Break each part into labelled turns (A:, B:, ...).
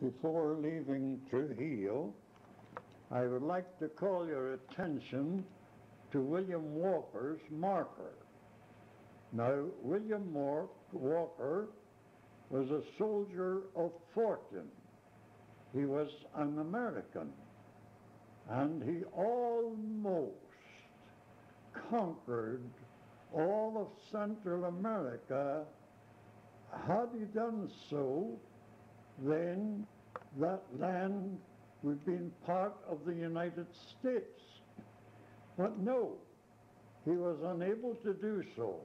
A: Before leaving Trujillo, I would like to call your attention to William Walker's marker. Now, William Walker was a soldier of fortune. He was an American, and he almost conquered all of Central America. Had he done so, then that land would have been part of the United States. But no, he was unable to do so.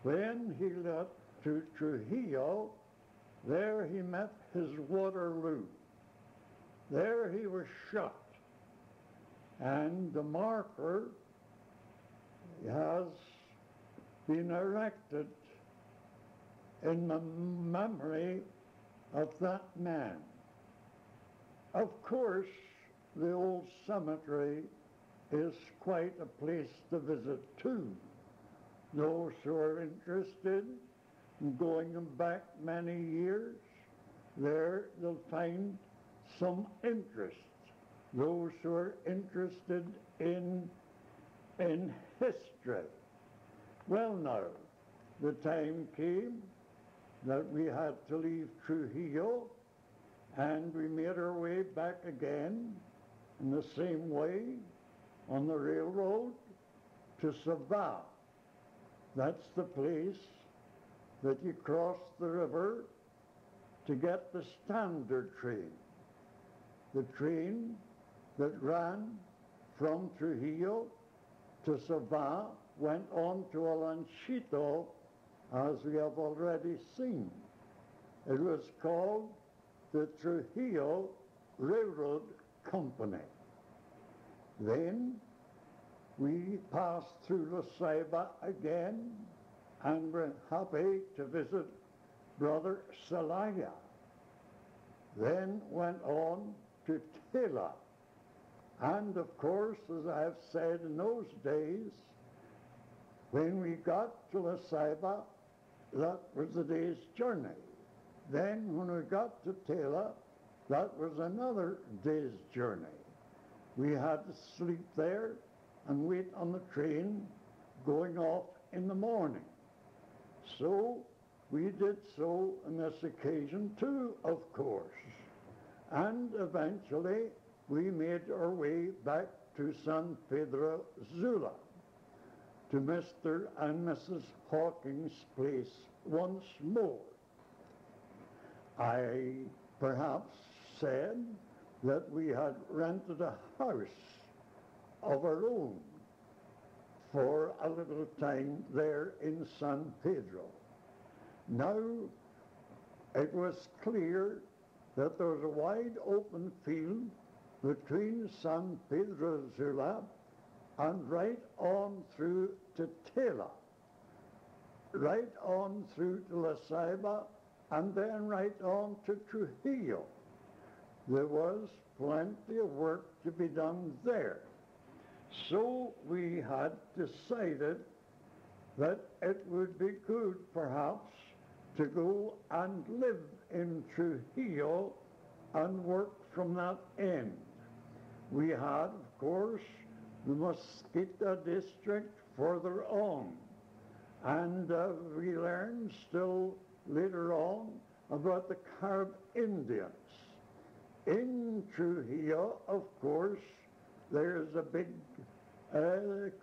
A: When he left to Trujillo, there he met his Waterloo. There he was shot. And the marker has been erected in the memory of that man. Of course, the old cemetery is quite a place to visit too. Those who are interested in going back many years, there they'll find some interest. Those who are interested in history. Well now, the time came that we had to leave Trujillo, and we made our way back again in the same way on the railroad to Savannah. That's the place that you cross the river to get the standard train. The train that ran from Trujillo to Savannah went on to Olanchito, as we have already seen. It was called the Trujillo Railroad Company. Then we passed through La Ceiba again, and we're happy to visit Brother Celaya. Then went on to Tela. And of course, as I have said in those days, when we got to La Ceiba, that was a day's journey. Then when we got to Tela, that was another day's journey. We had to sleep there and wait on the train going off in the morning. So we did so on this occasion too, of course. And eventually we made our way back to San Pedro Sula, to Mr. and Mrs. Hawkins' place once more. I perhaps said that we had rented a house of our own for a little time there in San Pedro. Now, it was clear that there was a wide open field between San Pedro Sula and right on through to Tela, right on through to La Ceiba, and then right on to Trujillo. There was plenty of work to be done there. So we had decided that it would be good, perhaps, to go and live in Trujillo and work from that end. We had, of course, the Mosquito district further on. And we learned still later on about the Carib Indians. In Trujillo, of course, there's a big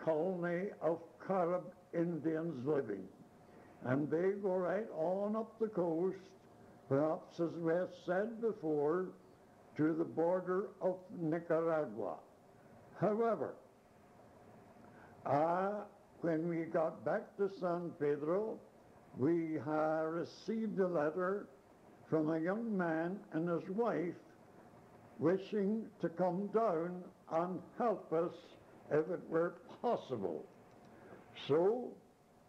A: colony of Carib Indians living. And they go right on up the coast, perhaps as we have said before, to the border of Nicaragua. However, when we got back to San Pedro, we received a letter from a young man and his wife wishing to come down and help us if it were possible. So,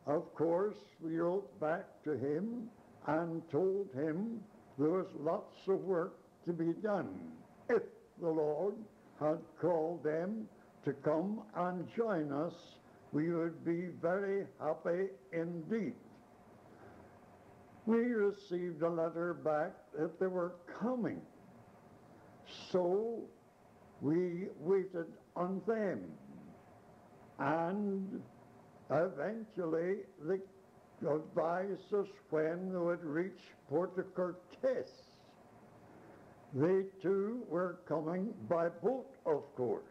A: of course, we wrote back to him and told him there was lots of work to be done if the Lord had called them to come and join us. We would be very happy indeed. we received a letter back that they were coming. So we waited on them. And eventually they advised us when they would reach Puerto Cortes. They too were coming by boat, of course.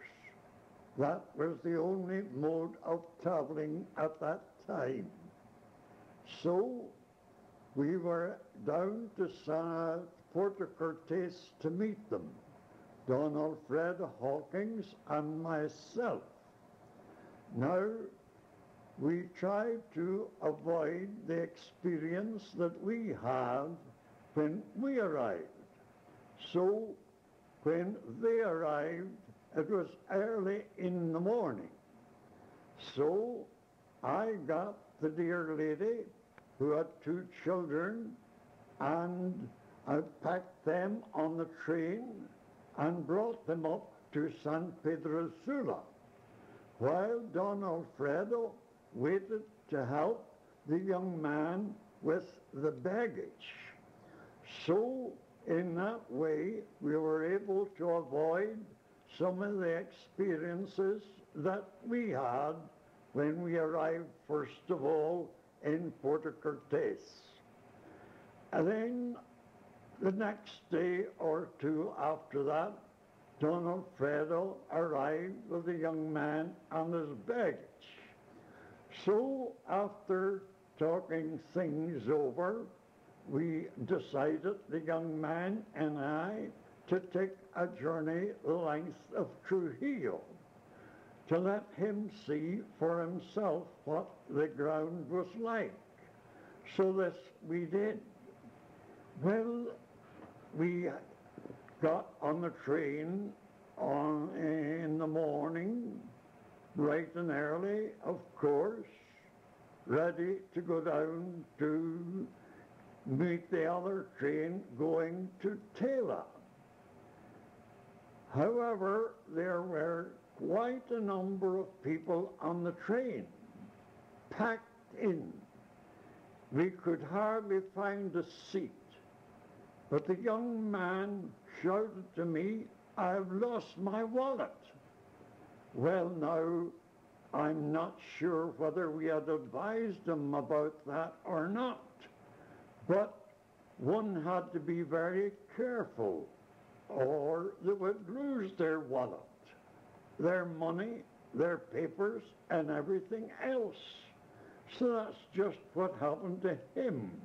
A: That was the only mode of traveling at that time. So we were down to Puerto Cortes to meet them, Don Alfred Hawkins and myself. Now, we tried to avoid the experience that we had when we arrived. So when they arrived, it was early in the morning. So I got the dear lady who had 2 children, and I packed them on the train and brought them up to San Pedro Sula, while Don Alfredo waited to help the young man with the baggage. So in that way, we were able to avoid some of the experiences that we had when we arrived, first of all, in Puerto Cortes. And then the next day or 2 after that, Don Alfredo arrived with a young man and his baggage. So after talking things over, we decided, the young man and I, to take a journey the length of Trujillo to let him see for himself what the ground was like. So this we did. Well, we got on the train in the morning, bright and early, of course, ready to go down to meet the other train going to Tela. However, there were quite a number of people on the train, packed in. We could hardly find a seat. But the young man shouted to me, "I've lost my wallet." Well, now, I'm not sure whether we had advised him about that or not, but one had to be very careful, or they would lose their wallet, their money, their papers, and everything else. So that's just what happened to him.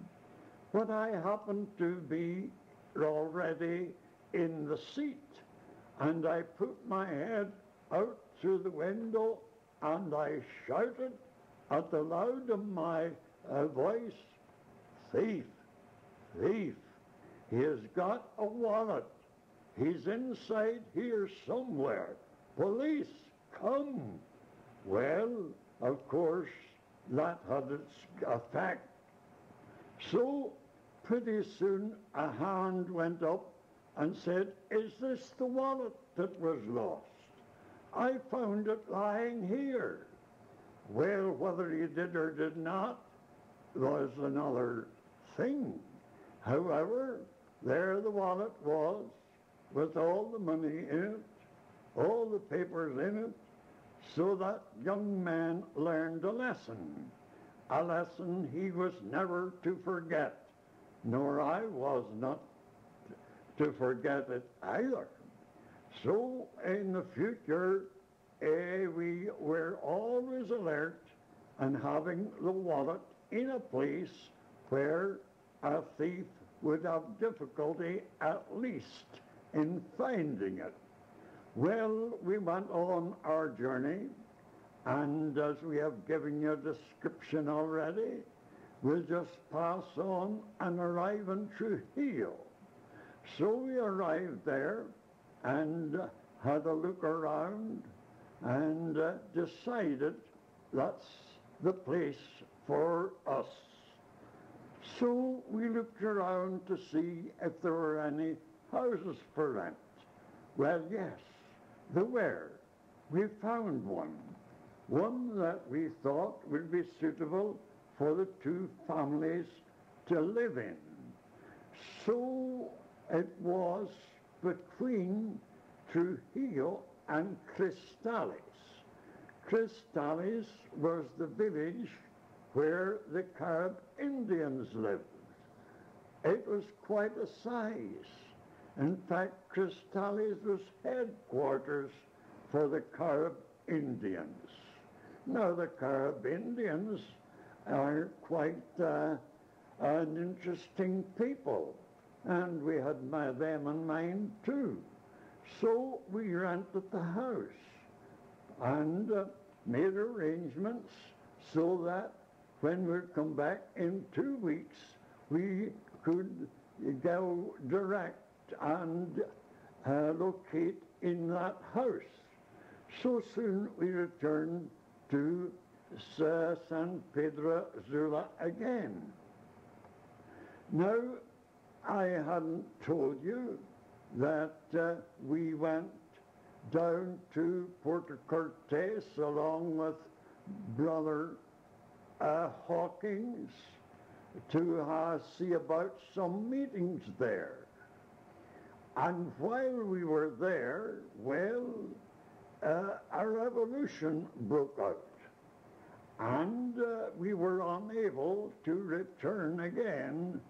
A: But I happened to be already in the seat, and I put my head out through the window, and I shouted at the loud of my voice, "Thief, thief, he has got a wallet. He's inside here somewhere. Police, come." Well, of course, that had its effect. So pretty soon a hand went up and said, "Is this the wallet that was lost? I found it lying here." Well, whether he did or did not was another thing. However, there the wallet was, with all the money in it, all the papers in it. So that young man learned a lesson he was never to forget, nor I was not to forget it either. So in the future, we were always alert and having the wallet in a place where a thief would have difficulty at least in finding it. Well, we went on our journey, and as we have given you a description already, we'll just pass on and arrive in Trujillo. So we arrived there and had a look around and decided that's the place for us. So we looked around to see if there were any houses for rent. Well, yes, there were. We found one that we thought would be suitable for the 2 families to live in. So it was between Trujillo and Cristales. Cristales was the village where the Carib Indians lived. It was quite a size. In fact, Cristales was headquarters for the Carib Indians. Now, the Carib Indians are quite an interesting people, and we had them in mind too. So we rented the house and made arrangements so that when we come back in 2 weeks, we could go direct and locate in that house. So soon we returned to San Pedro Sula again. Now, I hadn't told you that we went down to Puerto Cortes along with Brother Hawkins to see about some meetings there. And while we were there, well, a revolution broke out. And we were unable to return again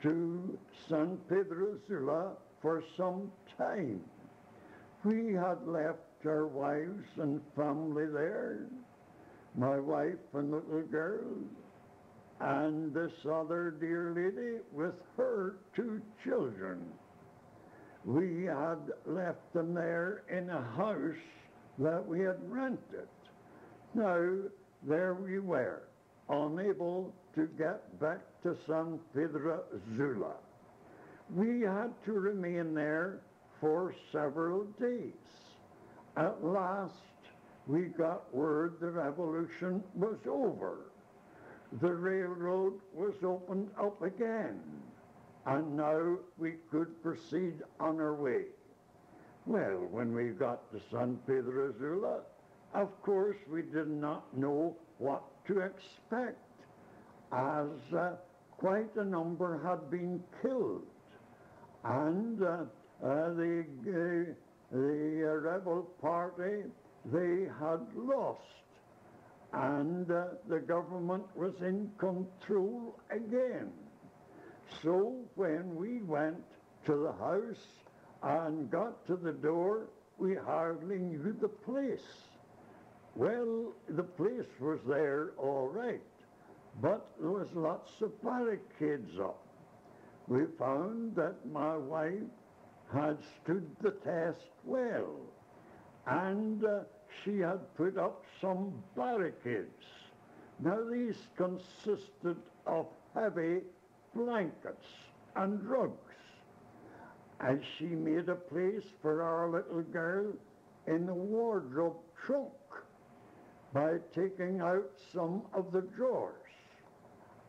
A: to San Pedro Sula for some time. We had left our wives and family there, my wife and little girl, and this other dear lady with her 2 children. We had left them there in a house that we had rented. Now, there we were, unable to get back to San Pedro Sula. We had to remain there for several days. At last, we got word the revolution was over. The railroad was opened up again, and now we could proceed on our way. Well, when we got to San Pedro Sula, of course we did not know what to expect, as quite a number had been killed, and the rebel party, they had lost, and the government was in control again. So when we went to the house and got to the door, we hardly knew the place. Well, the place was there all right, but there was lots of barricades up. We found that my wife had stood the test well, and she had put up some barricades. Now these consisted of heavy blankets and rugs, and she made a place for our little girl in the wardrobe trunk by taking out some of the drawers.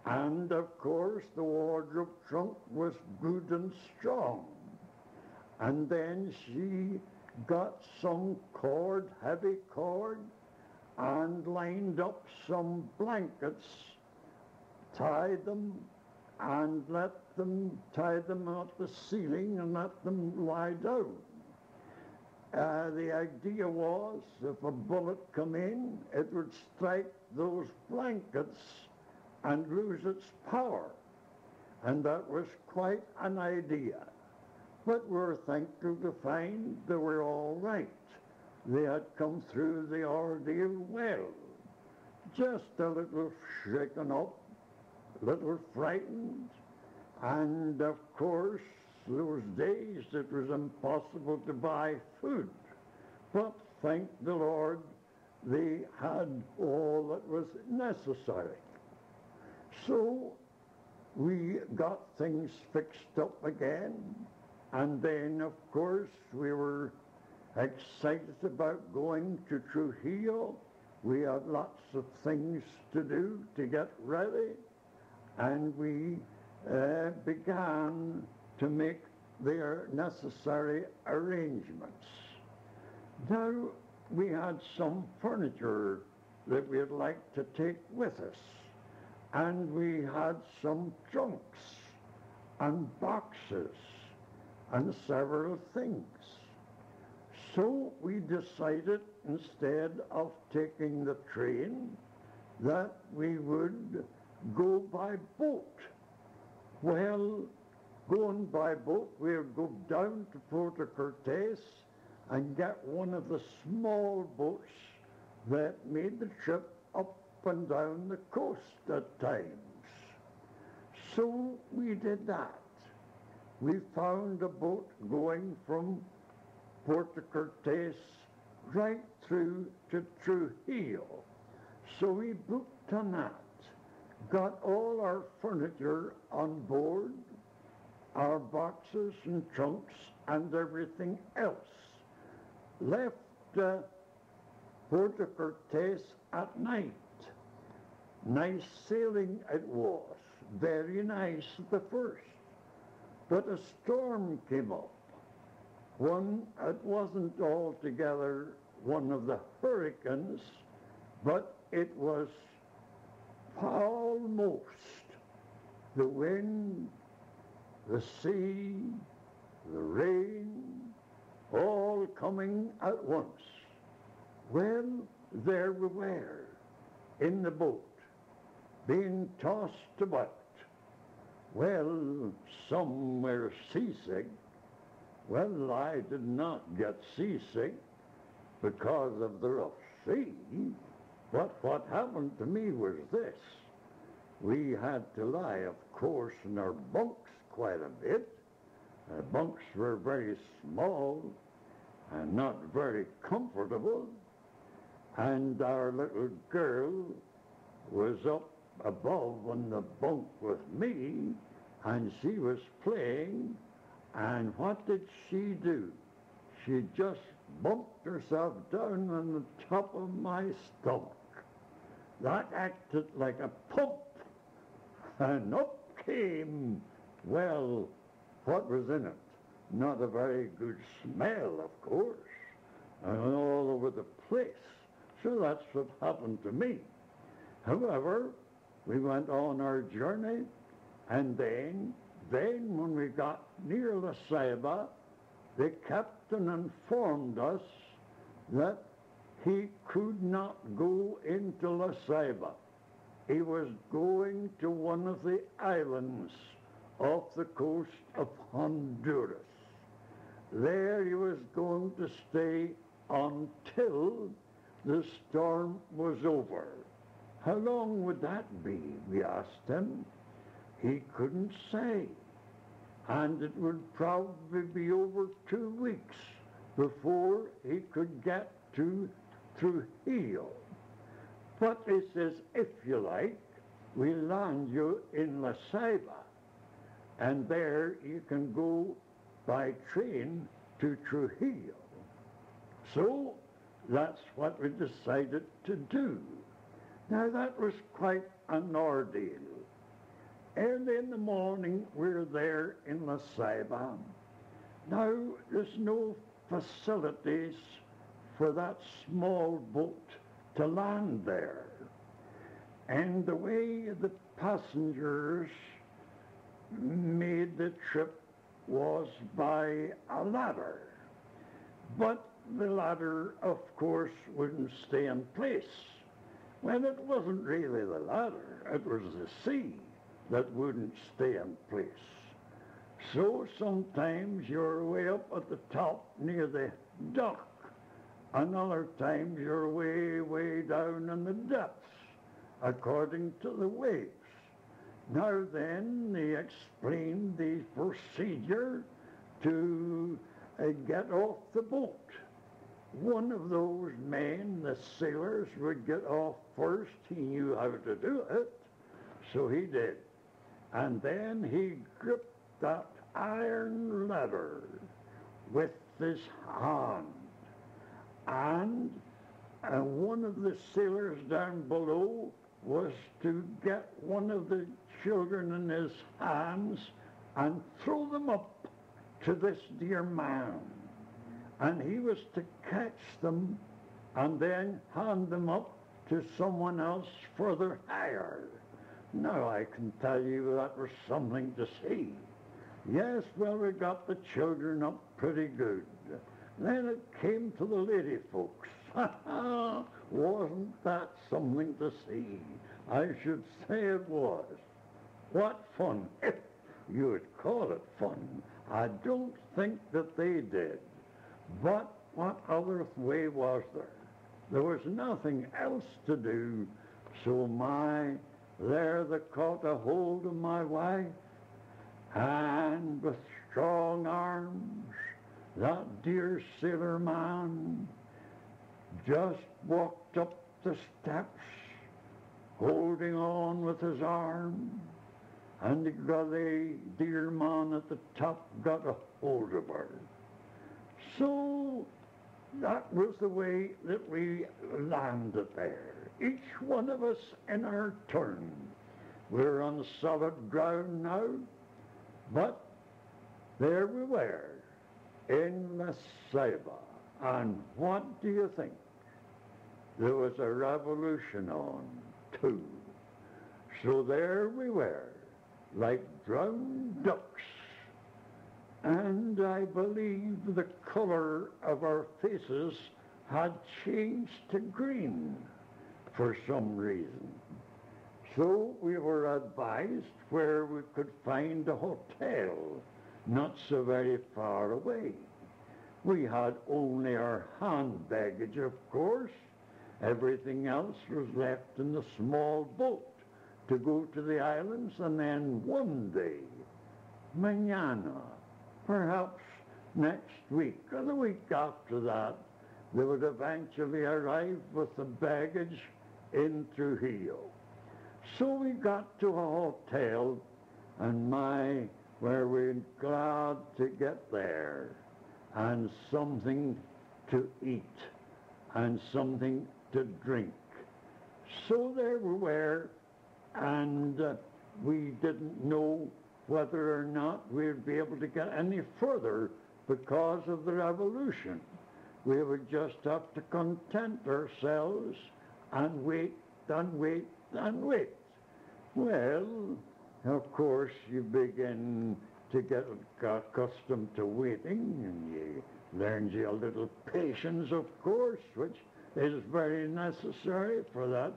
A: And of course the wardrobe trunk was good and strong. And then she got some cord, heavy cord, and lined up some blankets, tied them, and tied them at the ceiling and let them lie down. The idea was, if a bullet come in, it would strike those blankets and lose its power. And that was quite an idea. But we were thankful to find they were all right. They had come through the ordeal well. Just a little shaken up, a little frightened, and of course, those days it was impossible to buy food. But thank the Lord, they had all that was necessary. So we got things fixed up again, and then of course we were excited about going to Trujillo. We had lots of things to do to get ready, and we began to make their necessary arrangements. Now, we had some furniture that we'd like to take with us, and we had some trunks and boxes and several things. So we decided, instead of taking the train, that we would go by boat. Well, going by boat, we would go down to Puerto Cortes and get one of the small boats that made the trip up and down the coast at times. So we did that. We found a boat going from Puerto Cortes right through to Trujillo. So we booked on that, got all our furniture on board, our boxes and trunks and everything else. Left Puerto Cortes at night. Nice sailing it was, very nice at the first. But a storm came up. It wasn't altogether one of the hurricanes, but it was almost. The wind, the sea, the rain, all coming at once. Well, there we were, in the boat, being tossed about. Well, some were seasick. Well, I did not get seasick because of the rough sea. But what happened to me was this. We had to lie, of course, in our bunks quite a bit. Our bunks were very small and not very comfortable. And our little girl was up above on the bunk with me, and she was playing. And what did she do? She just bumped herself down on the top of my stomach. That acted like a pump, and up came, well, what was in it? Not a very good smell, of course, and all over the place. So that's what happened to me. However, we went on our journey, and then when we got near La Ceiba, the captain informed us that he could not go into La Ceiba. He was going to one of the islands off the coast of Honduras. There he was going to stay until the storm was over. How long would that be, we asked him. He couldn't say. And it would probably be over 2 weeks before he could get to Trujillo. But he says, if you like, we'll land you in La Ceiba, and there you can go by train to Trujillo. So that's what we decided to do. Now that was quite an ordeal. Early in the morning, we're there in La Ceiba. Now, there's no facilities for that small boat to land there. And the way the passengers made the trip was by a ladder. But the ladder, of course, wouldn't stay in place. Well, it wasn't really the ladder, it was the sea that wouldn't stay in place. So sometimes you're way up at the top near the dock, and other times you're way down in the depths, according to the waves. Now then, they explained the procedure to get off the boat. One of those men, the sailors, would get off first. He knew how to do it, so he did. And then he gripped that iron ladder with his hand. And one of the sailors down below was to get one of the children in his hands and throw them up to this dear man. And he was to catch them and then hand them up to someone else further higher. Now I can tell you that was something to see. Yes, well, we got the children up pretty good. Then it came to the lady folks. Wasn't that something to see? I should say it was. What fun, if you would call it fun. I don't think that they did. But what other way was there? There was nothing else to do, so there they caught a hold of my wife, and with strong arms, that dear sailor man just walked up the steps, holding on with his arm, and the dear man at the top got a hold of her. So that was the way that we landed there, each one of us in our turn. We're on solid ground now, but there we were in La Ceiba. And what do you think? There was a revolution on, too. So there we were, like drowned ducks. And I believe the color of our faces had changed to green for some reason. So we were advised where we could find a hotel not so very far away. We had only our hand baggage, of course. Everything else was left in the small boat to go to the islands, and then one day, mañana, perhaps next week or the week after that, they would eventually arrive with the baggage in Trujillo. So we got to a hotel, and were we glad to get there, and something to eat, and something to drink. So there we were, and we didn't know whether or not we'd be able to get any further because of the revolution. We would just have to content ourselves and wait and wait and wait. Well, of course, you begin to get accustomed to waiting, and you learn a little patience, of course, which is very necessary for that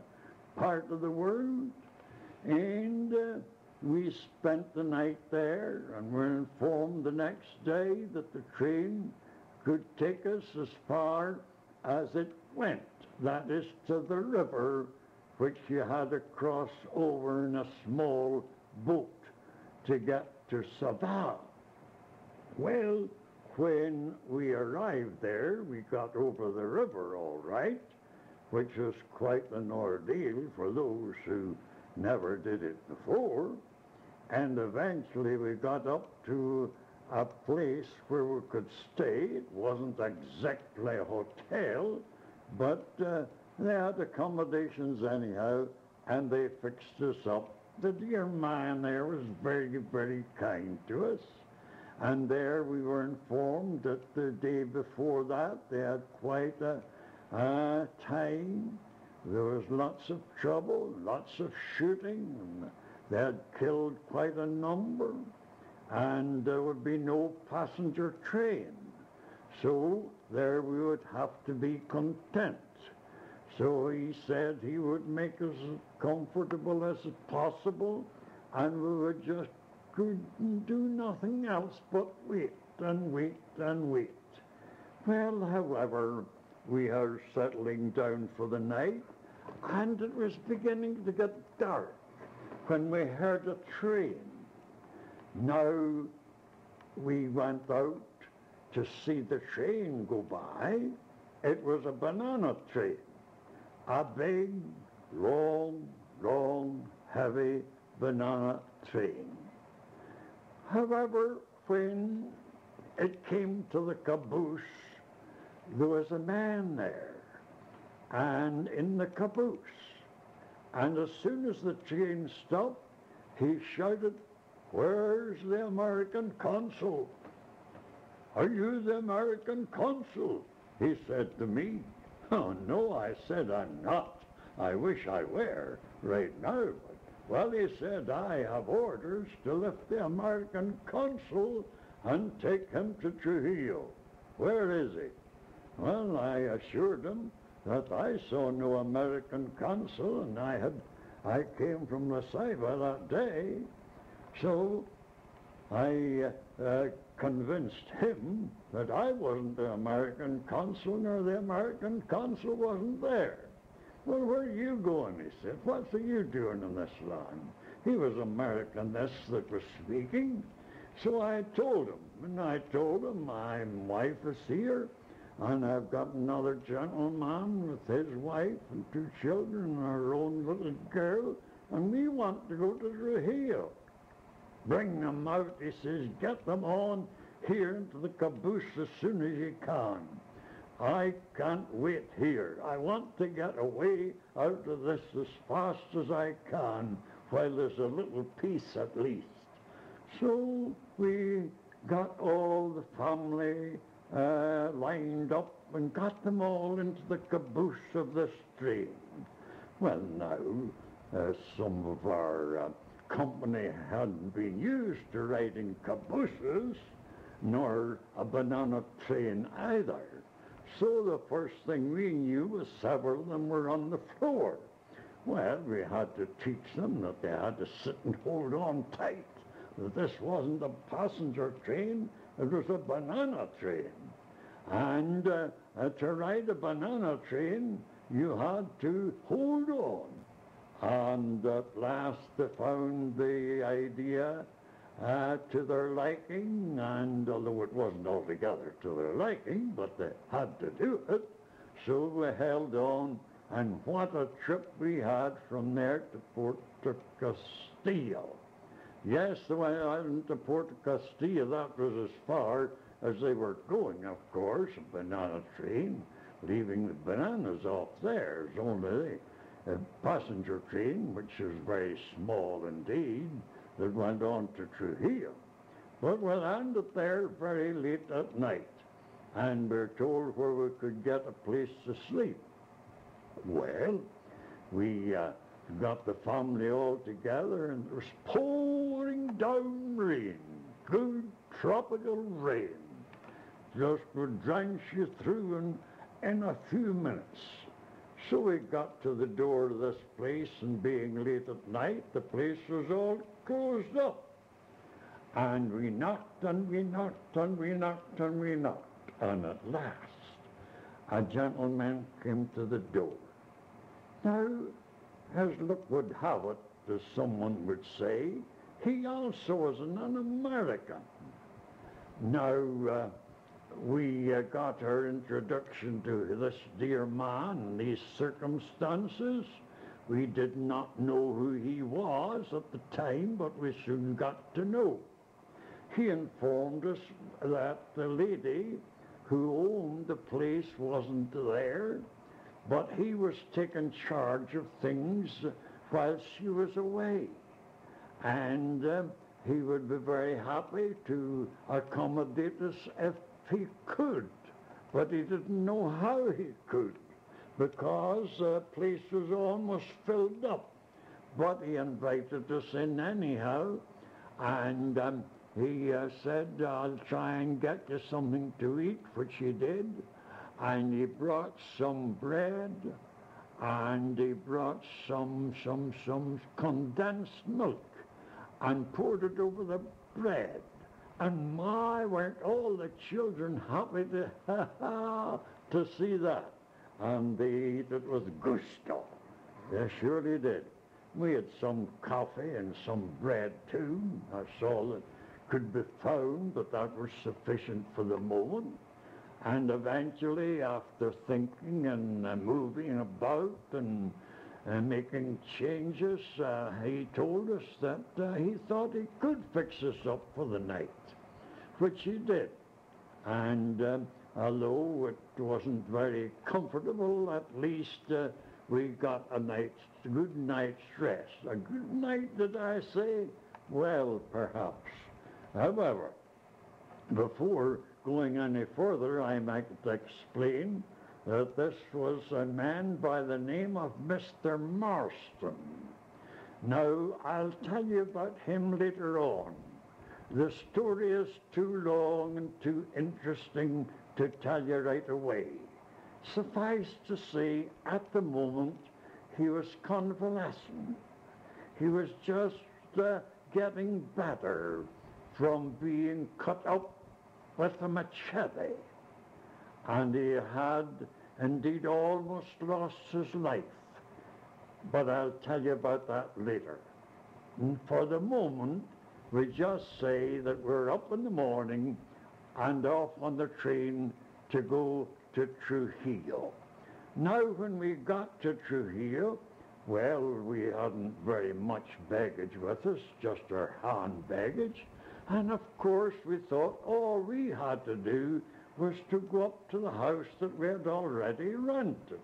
A: part of the world. And we spent the night there, and were informed the next day that the train could take us as far as it went. That is to the river, which you had to cross over in a small boat to get to Savannah. Well, when we arrived there, we got over the river all right, which was quite an ordeal for those who never did it before. And eventually we got up to a place where we could stay. It wasn't exactly a hotel, but they had accommodations anyhow, and they fixed us up. The dear man there was very, very kind to us. And there we were informed that the day before that they had quite a time. There was lots of trouble, lots of shooting, and they had killed quite a number, and there would be no passenger train. So there we would have to be content. So he said he would make us as comfortable as possible, and we would just couldn't do nothing else but wait and wait and wait. Well, however, we are settling down for the night, and it was beginning to get dark when we heard a train. Now, we went out to see the train go by. It was a banana train, a big, long, heavy banana train. However, when it came to the caboose, there was a man there, and in the caboose. And as soon as the train stopped, he shouted, "Where's the American consul? Are you the American consul?" he said to me. "Oh, no," I said, "I'm not. I wish I were right now, but Well, he said, I have orders to lift the American consul and take him to Trujillo. Where is he? Well, I assured him that I saw no American consul, and I came from La Ceiba that day. So I convinced him that I wasn't the American consul, nor the American consul wasn't there. Well, where are you going, he said. What are you doing in this land? He was American, this that was speaking. So I told him, my wife is here, and I've got another gentleman with his wife and 2 children and our own little girl, and we want to go to Trujillo. Bring them out, he says, get them on here into the caboose as soon as you can. I can't wait here. I want to get away out of this as fast as I can while there's a little peace at least. So we got all the family lined up and got them all into the caboose of this train. Well, now, some of our company hadn't been used to riding cabooses, nor a banana train either. So the first thing we knew was several of them were on the floor. Well, we had to teach them that they had to sit and hold on tight, that this wasn't a passenger train, it was a banana train. And to ride a banana train, you had to hold on. And at last they found the idea to their liking, and although it wasn't altogether to their liking, but they had to do it, so we held on, and what a trip we had from there to Puerto Castillo. Yes, they went out into Puerto Castillo. That was as far as they were going, of course, a banana train, leaving the bananas off there. It was only a passenger train, which was very small indeed, that went on to Trujillo. But we landed there very late at night, and we were told where we could get a place to sleep. Well, we got the family all together, and it was pouring down rain, good tropical rain, just would drench you through in a few minutes. So we got to the door of this place, and being late at night, the place was all closed up. And we knocked, and we knocked, and we knocked, and we knocked. And at last, a gentleman came to the door. Now, as luck would have it, as someone would say, he also was an American. Now, we got our introduction to this dear man in these circumstances. We did not know who he was at the time, but we soon got to know. He informed us that the lady who owned the place wasn't there, but he was taking charge of things while she was away. And he would be very happy to accommodate us if he could, but he didn't know how he could, because the place was almost filled up. But he invited us in anyhow, and he said, I'll try and get you something to eat, which he did. And he brought some bread, and he brought some condensed milk, and poured it over the bread. And my, weren't all the children happy to see that. And they ate it with gusto. They surely did. We had some coffee and some bread too. That's all that could be found, but that was sufficient for the moment. And eventually, after thinking and moving about and making changes, he told us that he thought he could fix us up for the night, which he did. And although it wasn't very comfortable, at least we got a good night's rest. A good night, did I say? Well, perhaps. However, before going any further, I might explain that this was a man by the name of Mr. Marston. Now, I'll tell you about him later on. The story is too long and too interesting to tell you right away. Suffice to say, at the moment, he was convalescent. He was just getting better from being cut up with a machete. And he had indeed almost lost his life. But I'll tell you about that later. And for the moment, we just say that we're up in the morning and off on the train to go to Trujillo. Now, when we got to Trujillo, well, we hadn't very much baggage with us, just our hand baggage. And of course, we thought all we had to do was to go up to the house that we had already rented.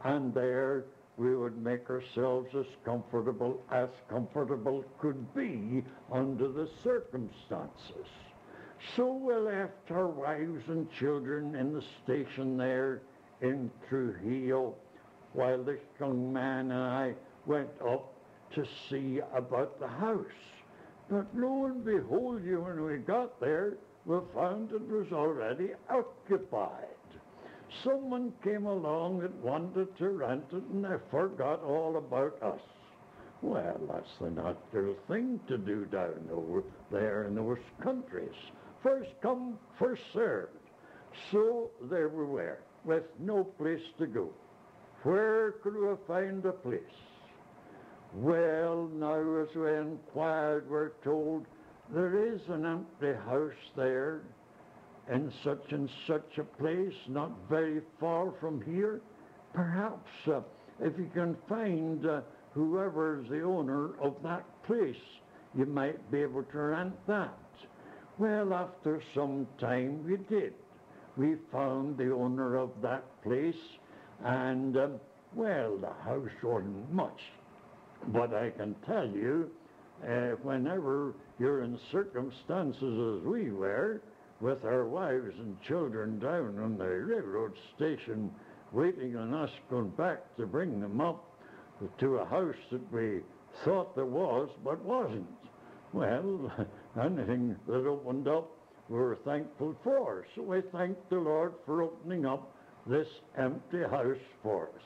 A: And there we would make ourselves as comfortable could be under the circumstances. So we left our wives and children in the station there in Trujillo, while this young man and I went up to see about the house. But lo and behold, when we got there, we found it was already occupied. Someone came along that wanted to rent it, and they forgot all about us. Well, that's the natural thing to do down over there in those countries. First come, first served. So there we were, with no place to go. Where could we find a place? Well, now as we inquired, we're told there is an empty house there in such and such a place, not very far from here. Perhaps if you can find whoever's the owner of that place, you might be able to rent that. Well, after some time we did. We found the owner of that place, and well, the house wasn't much. But I can tell you, whenever you're in circumstances as we were, with our wives and children down on the railroad station, waiting on us going back to bring them up to a house that we thought there was, but wasn't. Well, anything that opened up, we were thankful for. So we thanked the Lord for opening up this empty house for us.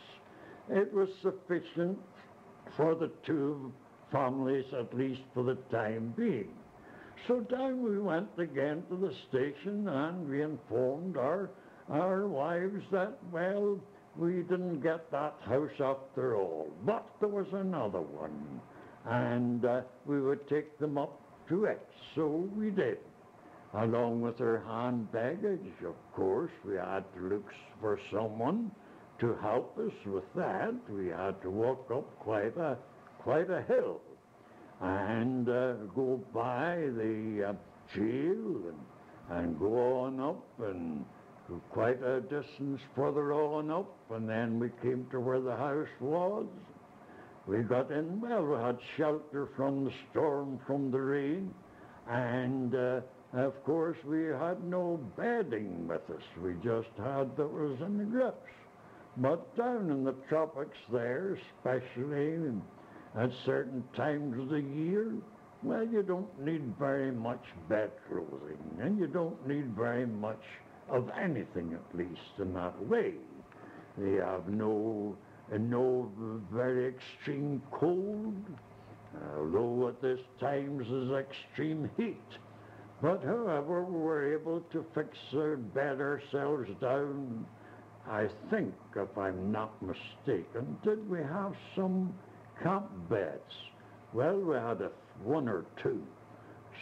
A: It was sufficient for the two families, at least for the time being. So down we went again to the station, and we informed our wives that, well, we didn't get that house after all, but there was another one, and we would take them up to it. So we did. Along with our hand baggage, of course, we had to look for someone to help us with that. We had to walk up quite a hill and go by the jail and go on up and go quite a distance further on up, and then we came to where the house was. We got in, well, we had shelter from the storm, from the rain, and of course we had no bedding with us. We just had that was in the grips. But down in the tropics there, especially at certain times of the year, well, you don't need very much bedclothing, and you don't need very much of anything, at least in that way. They have no very extreme cold, although at this times is extreme heat. But however, we were able to fix our bed ourselves down. I think, if I'm not mistaken, did we have some camp beds? Well, we had one or two.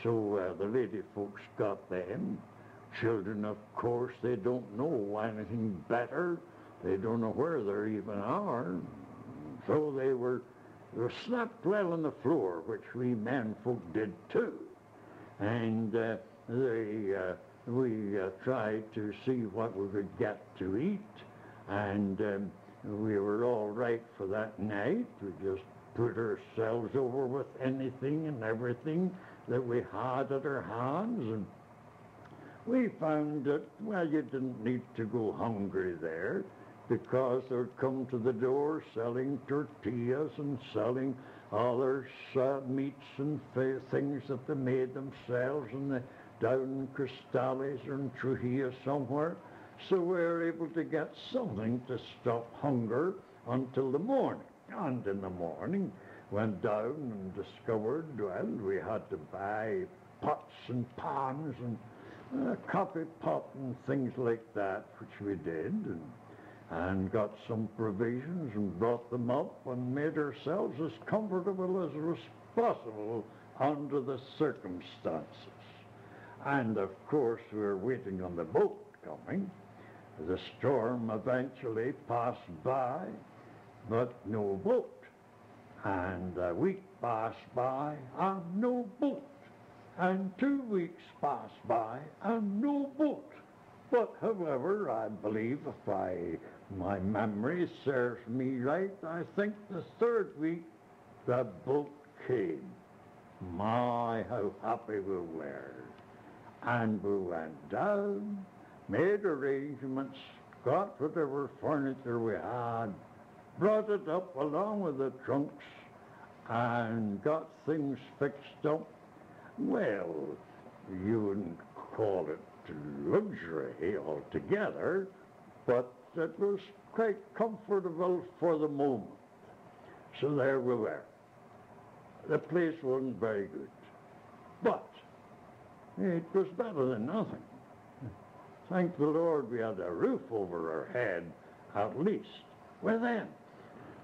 A: So the lady folks got them. Children, of course, they don't know anything better. They don't know where they even are. So they slept well on the floor, which we men folk did too. And we tried to see what we could get to eat, and we were all right for that night. We just put ourselves over with anything and everything that we had at our hands, and we found that, well, you didn't need to go hungry there, because they'd come to the door selling tortillas and selling Others meats and things that they made themselves down in Cristales or in Trujillo somewhere. So we were able to get something to stop hunger until the morning. And in the morning, went down and discovered, well, we had to buy pots and pans and a coffee pot and things like that, which we did, and got some provisions and brought them up and made ourselves as comfortable as was possible under the circumstances. And of course, we were waiting on the boat coming. The storm eventually passed by, but no boat. And a week passed by and no boat. And 2 weeks passed by and no boat. But however, I believe if my memory serves me right, I think the third week the boat came. My, how happy we were. And we went down, made arrangements, got whatever furniture we had, brought it up along with the trunks, and got things fixed up. Well, you wouldn't call it luxury altogether, but it was quite comfortable for the moment. So there we were. The place wasn't very good, but it was better than nothing. Thank the Lord we had a roof over our head, at least. Well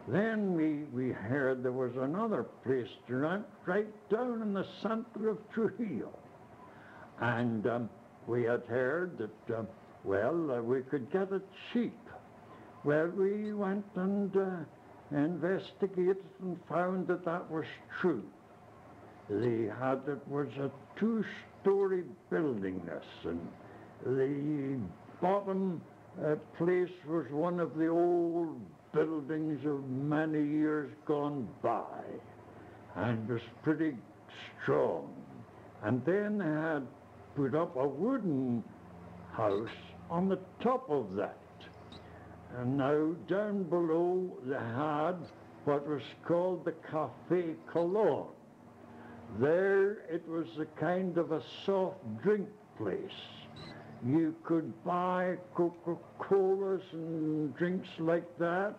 A: then we heard there was another place to rent right down in the center of Trujillo. And we had heard that, we could get it cheap. Well, we went and investigated and found that that was true. It was a 2-story building, and the bottom place was one of the old buildings of many years gone by, and was pretty strong. And then they had put up a wooden house on the top of that. And now down below they had what was called the Café Colon. There it was a kind of a soft drink place. You could buy Coca-Colas and drinks like that,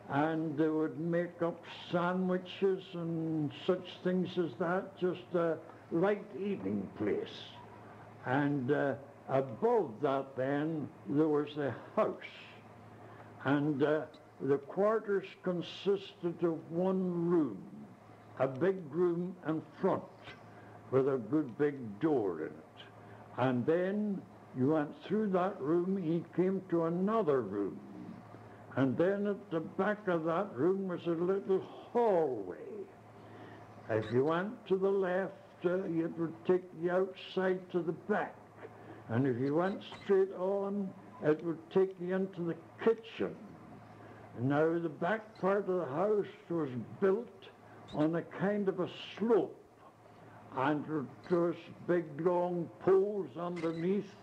A: and they would make up sandwiches and such things as that, just a light eating place. And above that then, there was a house. And the quarters consisted of one room, a big room in front with a good big door in it. And then you went through that room, you came to another room. And then at the back of that room was a little hallway. If you went to the left, it would take you outside to the back. And if you went straight on, it would take you into the kitchen. Now, the back part of the house was built on a kind of a slope, and there was big long poles underneath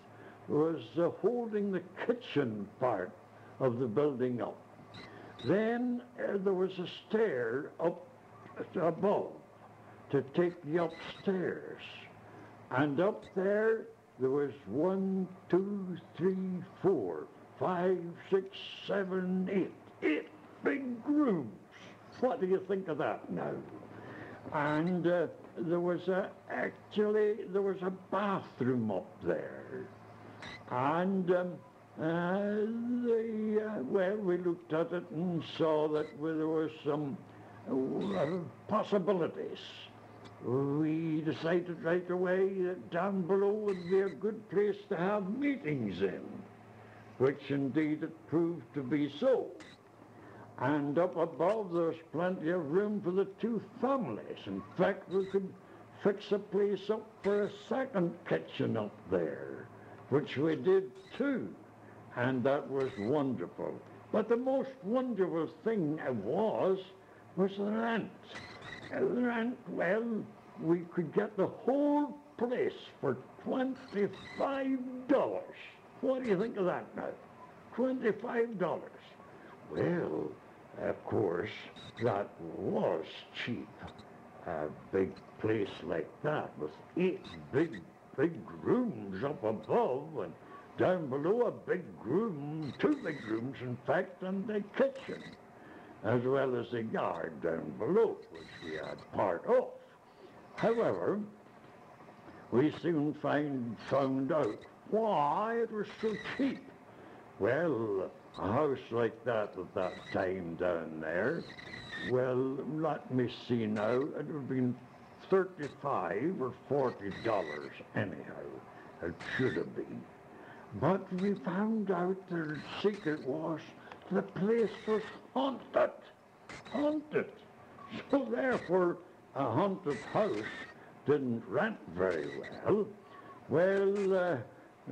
A: was holding the kitchen part of the building up. Then there was a stair up above to take you upstairs, and up there was 1, 2, 3, 4, 5, 6, 7, 8 big rooms. What do you think of that now? And there was a bathroom up there. And we looked at it and saw that there were some possibilities. We decided right away that down below would be a good place to have meetings in, which indeed it proved to be so. And up above there was plenty of room for the 2 families. In fact, we could fix a place up for a second kitchen up there, which we did too, and that was wonderful. But the most wonderful thing was the rent. The rent, well, we could get the whole place for $25. What do you think of that now? $25. Well, Of course, that was cheap. A big place like that with 8 big rooms up above, and down below a big room, 2 big rooms in fact, and the kitchen, as well as the yard down below, which we had part of. However, we soon found out why it was so cheap. Well, a house like that at that time down there, well, let me see now, it would have been $35 or $40 anyhow. It should have been. But we found out the secret was the place was haunted. Haunted. So therefore, a haunted house didn't rent very well. Well,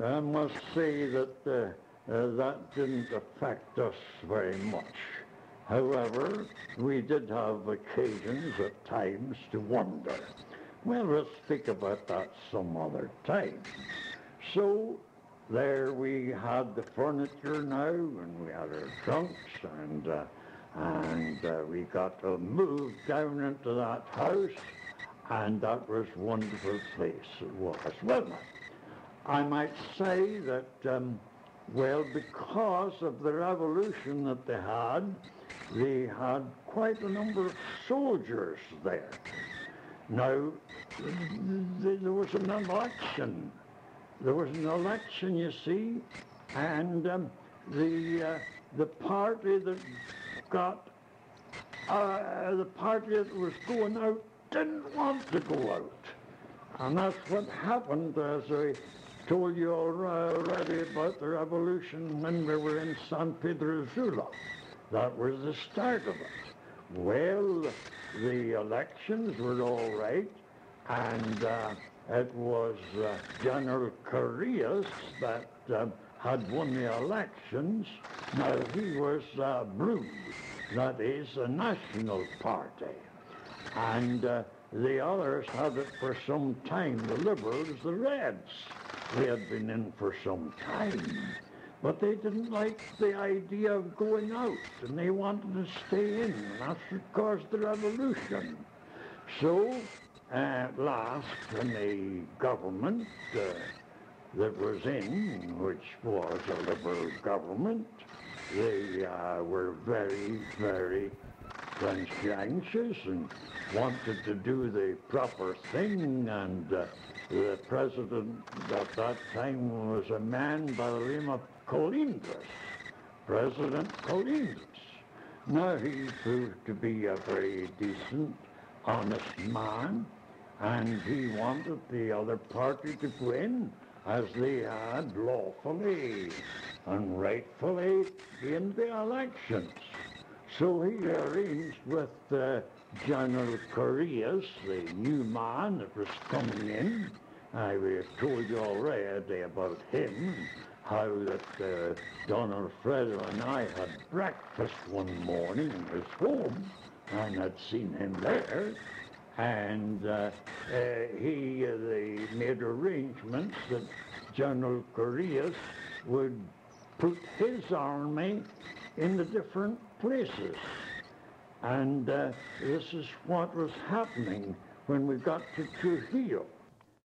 A: I must say that that didn't affect us very much. However, we did have occasions at times to wonder. Well, we'll speak about that some other time. So there we had the furniture now, and we had our trunks, and we got to move down into that house, and that was a wonderful place it was. Well, I might say that, well, because of the revolution that they had quite a number of soldiers there. Now, there was an election. There was an election, you see, and the party that the party that was going out didn't want to go out. And that's what happened, as I told you already about the revolution when we were in San Pedro Sula. That was the start of it. Well, the elections were all right, and it was General Correas that had won the elections. Now, he was blue, that is a national party. And the others had it for some time, the Liberals, the Reds. They had been in for some time. But they didn't like the idea of going out, and they wanted to stay in, and that's what caused the revolution. So, at last, when the government that was in, which was a Liberal government, they were very, very conscientious and wanted to do the proper thing, and the president at that time was a man by the name of Colindres, President Colindres. Now, he proved to be a very decent, honest man, and he wanted the other party to go in, as they had lawfully and rightfully in the elections. So he arranged with General Correas, the new man that was coming in. I told you already about him, how that Donald Fredo and I had breakfast one morning in his home, and had seen him there, and they made arrangements that General Correas would put his army in the different places. And this is what was happening when we got to Trujillo.